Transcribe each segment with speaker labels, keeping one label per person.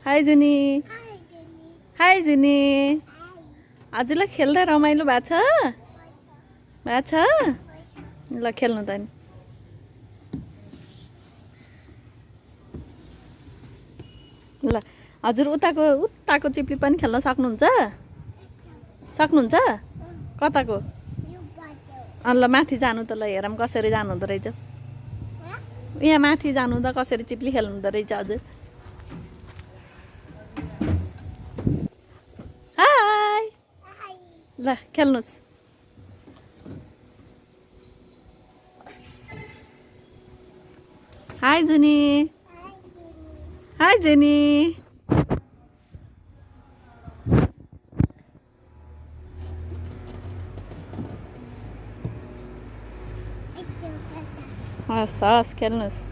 Speaker 1: high जुनी high जुनी हजुरलाई खेल्दा रमाइलो भएको छ ल खेल्नु त नि ल हजुर उताको चिप्ली पनि खेल्न सक्नुहुन्छ कताको ल माथि जानु त ल हेरौँ कसरी जानु हुँदो रहेछ यहाँ माथि जानु त कसरी चिप्ली खेल्नु हुँदो रहेछ हजुर हाई ल खेल्नुस् हाई जुनी हाई जुनी हस् खेल्नुस्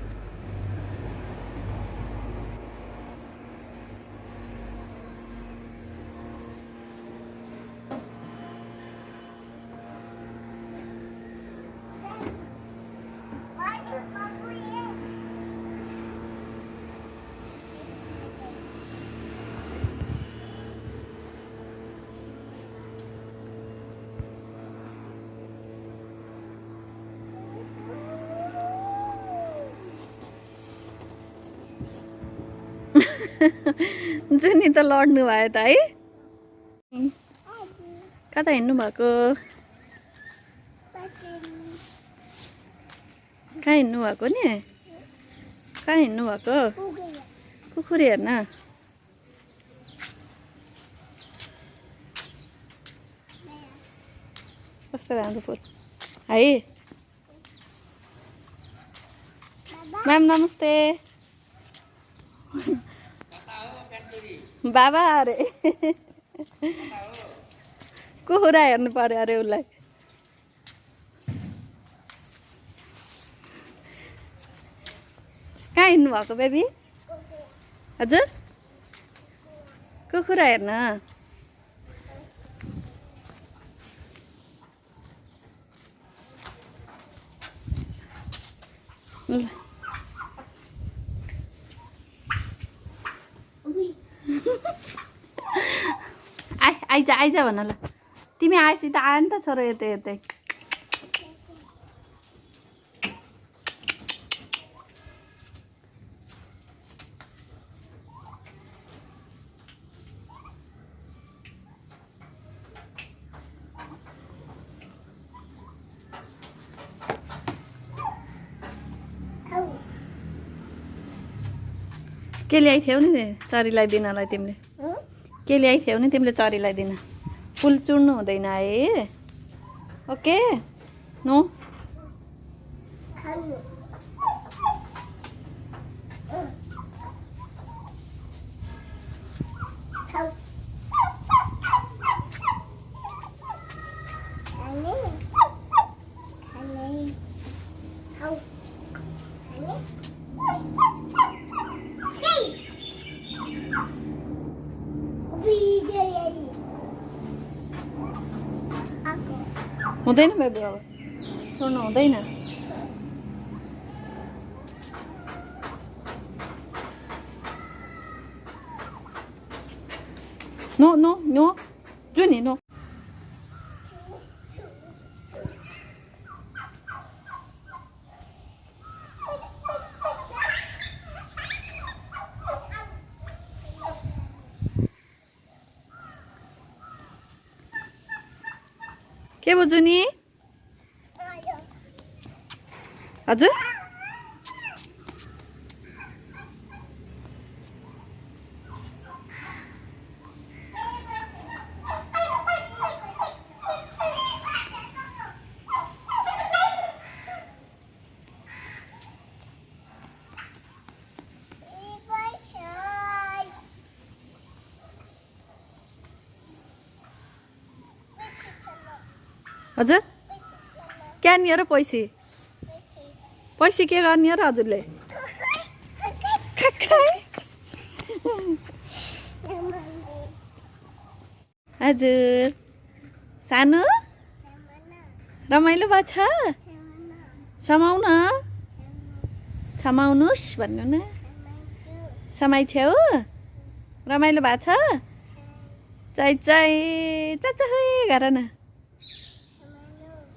Speaker 1: जुनी त लड्नु भयो त है कता हिँड्नु भएको कहाँ हिँड्नु भएको नि कहाँ हिँड्नु भएको कुखुरी हेर्न कस्तो राम्रो फुल है म्याम नमस्ते बाबा अरे कुखुरा हेर्नु पर्यो अरे उसलाई कहाँ हिँड्नु भएको बेबी हजुर कुखुरा हेर्न आइज भन ल तिमी आएपछि त आयो नि त छोरो यतै के ल्याइथ्यौ नि चरीलाई दिनलाई तिमीले के ल्याइथ्यौ नि तिमीले चरीलाई दिन फुल चुड्नु हुँदैन है ओके नो हुँदैन बेबी अब छोड्नु हुँदैन नो नो नो जुनी नो के भयो जुनी हजुर हजुर क्या नि र पैसा के गर्ने र हजुरले हजुर सानो रमाइलो भएको छ समाउनुस् भन्नु न समाइछ्यौ रमाइलो भएको छ चाइ चाइ चाचा है गर न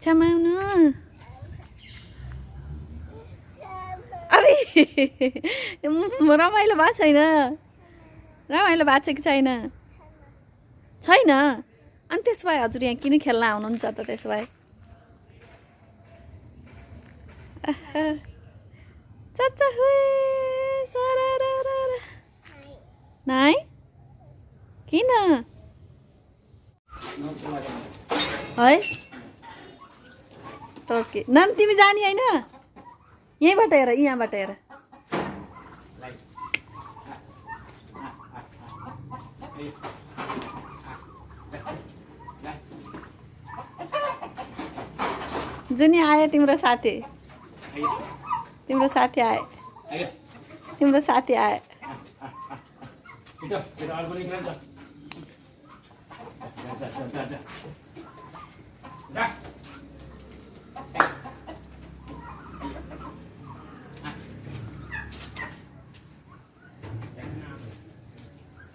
Speaker 1: छमाउनु अरे रमाइलो भएको छैन रमाइलो भएको छ कि छैन छैन अनि त्यसो भए हजुर यहाँ किन खेल्न आउनुहुन्छ त त्यसो भए चाचा नाइ किन है टर्की नाम तिमी जाने होइन यहीँबाट हेर यहाँबाट हेर जुनी आयो तिम्रो साथी आए तिम्रो साथी आए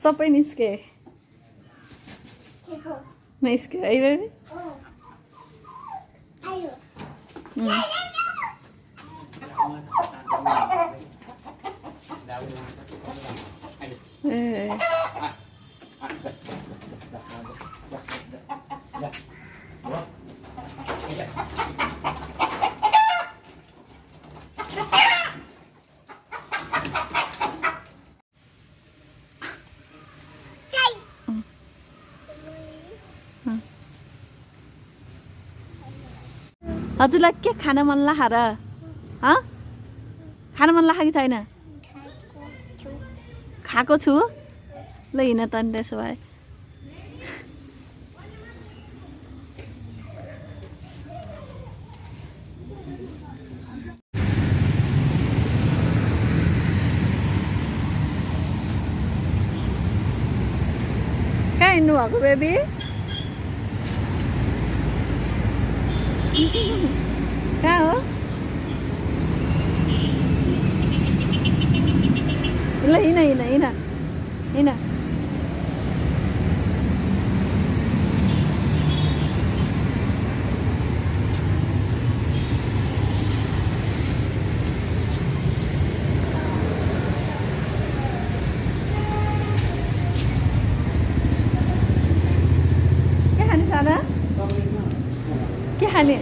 Speaker 1: सबै निस्के निस्के है बेबी हजुरलाई के खान मन लाग्छ र खान मन लाग्छ कि छैन खाएको छु ल हिँड त नि त्यसो भए कहाँ हिँड्नु भएको बेबी कहाँ हो ल हिँड हिँड हिँड हिँड के खाने सारा के खाने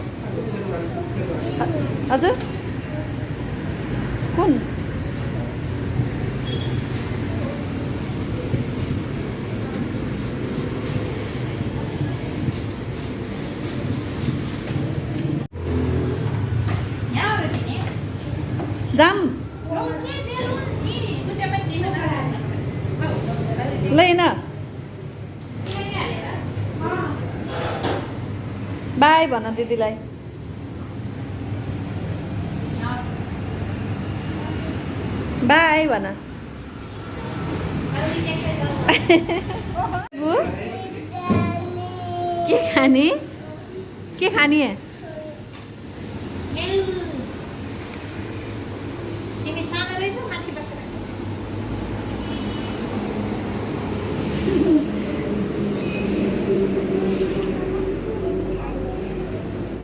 Speaker 1: हजुर कुन जाम ल हिँड बाई भन दिदीलाई बाई भन के खाने